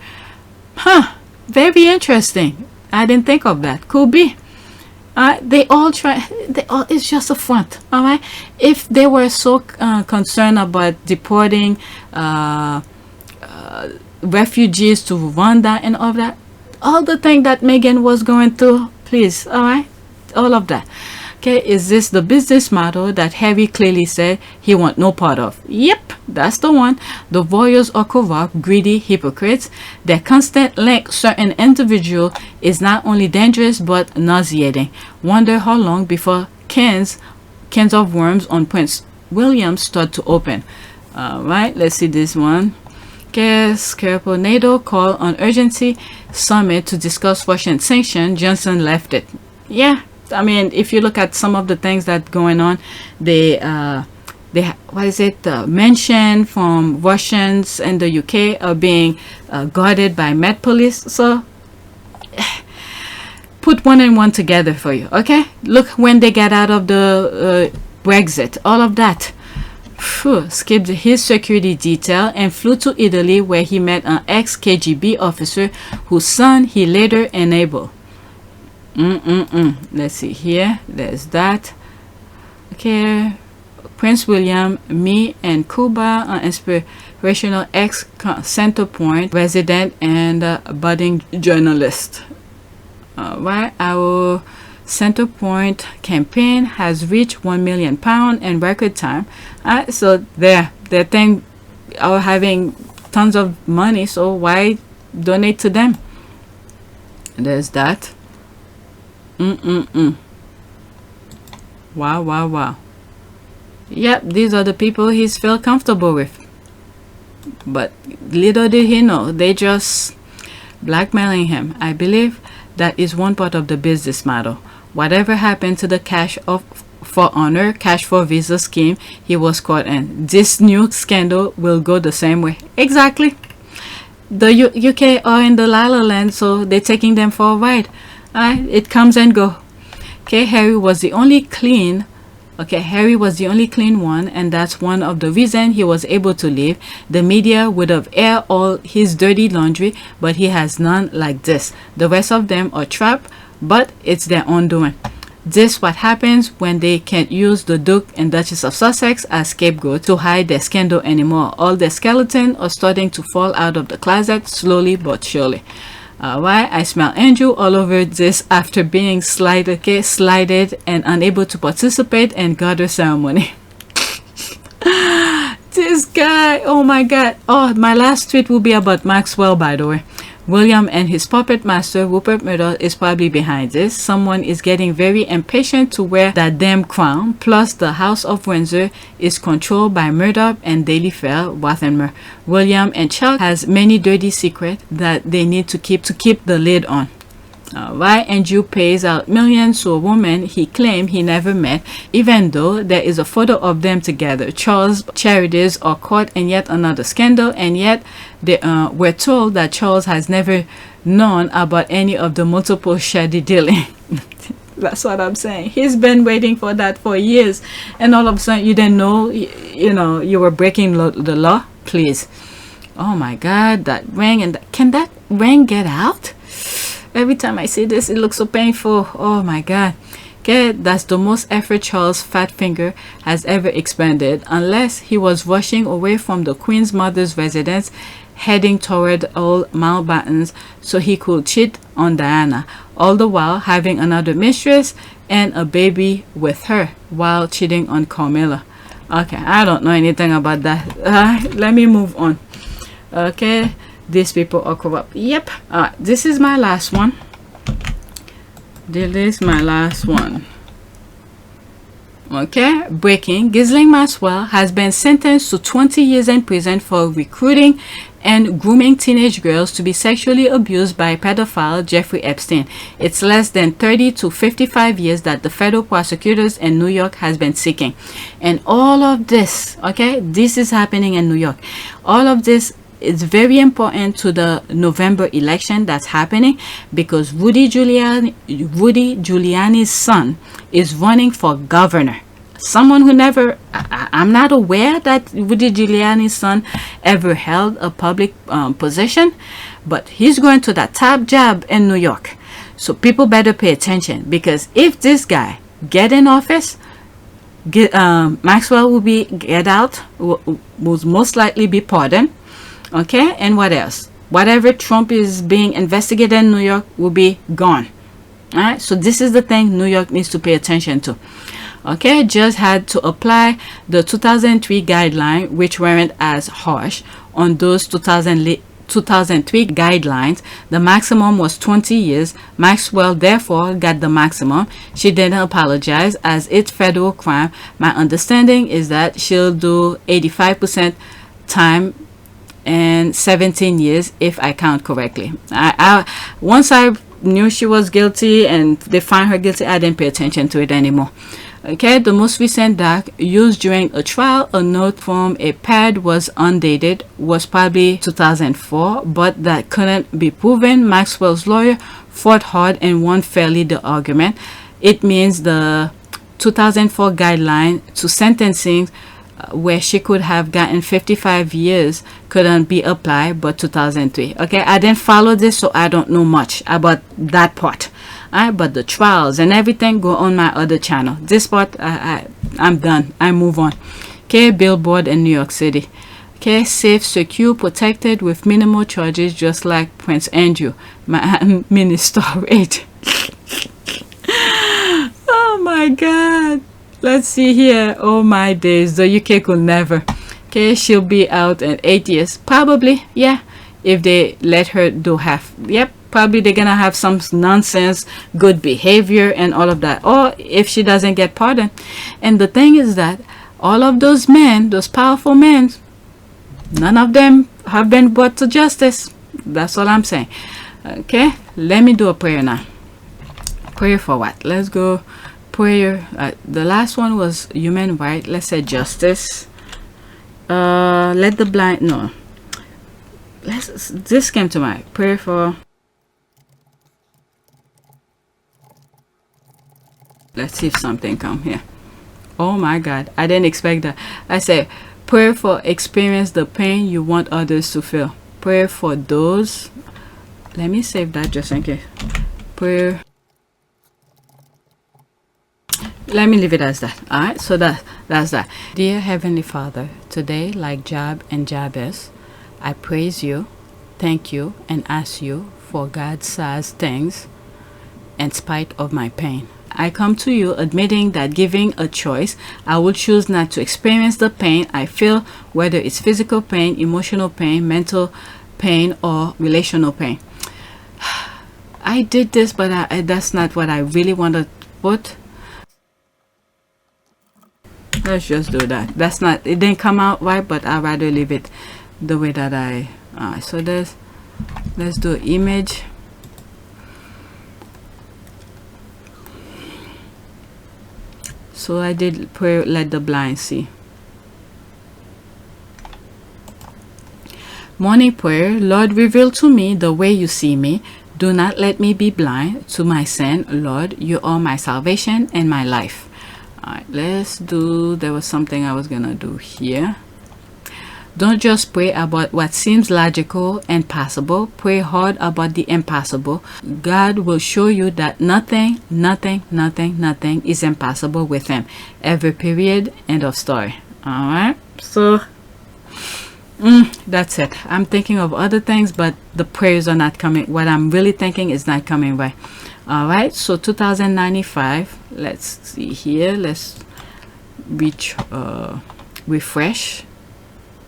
Very interesting. I didn't think of that. Could be. They all try. It's just a front. All right. If they were so concerned about deporting refugees to Rwanda and all that, all the thing that Meghan was going through, please, all right, all of that. Okay, is this the business model that Harry clearly said he want no part of? Yep, that's the one. The royals are corrupt, greedy hypocrites. Their constant link certain individual is not only dangerous but nauseating. Wonder how long before cans of worms on Prince William start to open. Right, let's see this one. NATO call on urgency summit to discuss Russian sanction. Johnson left it. Yeah, I mean, if you look at some of the things that going on, they what is it, mention from Russians in the UK are being guarded by Met Police. So put one and one together for you. Okay, look, when they get out of the Brexit, all of that, skipped his security detail and flew to Italy, where he met an ex-KGB officer whose son he later enabled. Let's see here. There's that. Okay, Prince William, me and Cuba, an inspirational ex-Center Point resident and budding journalist. Right, our Center Point campaign has reached £1 million in record time. So their thing are having tons of money, so why donate to them? There's that. Wow. Yep, these are the people he's felt comfortable with. But little did he know, they just blackmailing him. I believe that is one part of the business model. Whatever happened to the cash for honor, cash for visa scheme he was caught in, this new scandal will go the same way. Exactly. The UK are in the La La Land, so they're taking them for a ride. It comes and go. Okay, Harry was the only clean one, and that's one of the reasons he was able to leave. The media would have aired all his dirty laundry, but he has none like this. The rest of them are trapped, but it's their own doing. This what happens when they can't use the Duke and Duchess of Sussex as scapegoat to hide their scandal anymore. All their skeletons are starting to fall out of the closet slowly but surely. Why I smell Andrew all over this after being slighted and unable to participate in garter ceremony. This guy, oh my god. Oh, my last tweet will be about Maxwell, by the way. William and his puppet master Rupert Murdoch is probably behind this. Someone is getting very impatient to wear that damn crown. Plus, the House of Windsor is controlled by Murdoch and Daily Fair, Rothenmer. William and Chuck has many dirty secrets that they need to keep the lid on. Why Andrew pays out millions to a woman he claimed he never met, even though there is a photo of them together. Charles' charities are caught in yet another scandal, and yet we're told that Charles has never known about any of the multiple shady dealing. That's what I'm saying. He's been waiting for that for years, and all of a sudden you didn't know, you were breaking the law. Please. Oh my god, that ring, and can that ring get out? Every time I see this, it looks so painful. Oh my god. Okay, that's the most effort Charles' fat finger has ever expended, unless he was rushing away from the Queen's mother's residence, heading toward old Mountbattens so he could cheat on Diana, all the while having another mistress and a baby with her while cheating on Carmilla. Okay, I don't know anything about that. Let me move on. Okay, these people are corrupt. Yep. This is my last one. This is my last one. Okay, breaking. Ghislaine Maxwell has been sentenced to 20 years in prison for recruiting and grooming teenage girls to be sexually abused by pedophile Jeffrey Epstein. It's less than 30 to 55 years that the federal prosecutors in New York has been seeking. And all of this, okay, this is happening in New York. All of this is very important to the November election that's happening, because Rudy Giuliani's son is running for governor. Someone who never, I'm not aware that Rudy Giuliani's son ever held a public position, but he's going to that top job in New York. So people better pay attention, because if this guy get in office, Maxwell will be get out, will most likely be pardoned. Okay, and what else? Whatever Trump is being investigated in New York will be gone. All right, so this is the thing New York needs to pay attention to. Okay, just had to apply the 2003 guideline, which weren't as harsh on those 2008 2003 guidelines, the maximum was 20 years. Maxwell therefore got the maximum. She didn't apologize as it's federal crime. My understanding is that she'll do 85% time and 17 years if I count correctly. Once I knew she was guilty and they found her guilty, I didn't pay attention to it anymore. Okay, the most recent doc used during a trial, a note from a pad was undated, was probably 2004, but that couldn't be proven. Maxwell's lawyer fought hard and won fairly the argument. It means the 2004 guideline to sentencing where she could have gotten 55 years couldn't be applied, but 2003. Okay, I didn't follow this, so I don't know much about that part. But the trials and everything go on my other channel. This part, I'm done. I move on. Okay, billboard in New York City. Okay, safe, secure, protected with minimal charges, just like Prince Andrew, my mini storage. Oh my God. Let's see here. Oh my days, the UK could never. Okay, she'll be out in 8 years. Probably, yeah. If they let her do half. Yep, probably they're gonna have some nonsense, good behavior and all of that. Or if she doesn't get pardoned. And the thing is that all of those men, those powerful men, none of them have been brought to justice. That's all I'm saying. Okay, let me do a prayer now. Prayer for what? Let's go. Prayer. The last one was human right. Let's say justice. Let the blind know. This came to mind. Prayer for. Let's see if something come here. Oh my God, I didn't expect that. I say prayer for experience the pain you want others to feel. Prayer for those. Let me save that just in case. Prayer. Let me leave it as that. All right, so that's that. Dear Heavenly Father, today, like Job and Jabez, I praise you, thank you, and ask you for God-sized things in spite of my pain. I come to you admitting that giving a choice, I will choose not to experience the pain I feel, whether it's physical pain, emotional pain, mental pain, or relational pain. I did this, but that's not what I really want to put. Let's just do that. That's not, it didn't come out right, but I'd rather leave it the way that I so let's do image. So I did pray, let the blind see. Morning prayer. Lord, reveal to me the way you see me. Do not let me be blind to my sin. Lord, you are my salvation and my life. Alright, let's do, there was something I was gonna do here. Don't just pray about what seems logical and possible. Pray hard about the impossible. God will show you that nothing is impossible with him. Every period, end of story. Alright, so that's it. I'm thinking of other things, but the prayers are not coming. What I'm really thinking is not coming right. All right, so 2095. Let's see here. Let's reach refresh.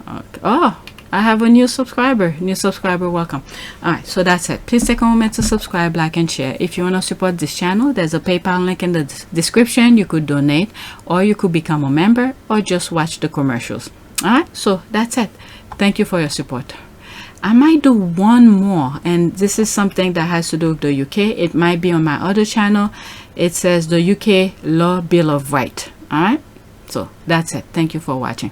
Okay. Oh, I have a new subscriber. Welcome. All right, so that's it. Please take a moment to subscribe, like, and share. If you want to support this channel, there's a PayPal link in the description. You could donate, or you could become a member, or just watch the commercials. All right, so that's it. Thank you for your support. I might do one more, and this is something that has to do with the UK. It might be on my other channel. It says the UK Law Bill of Rights. All right, so that's it. Thank you for watching.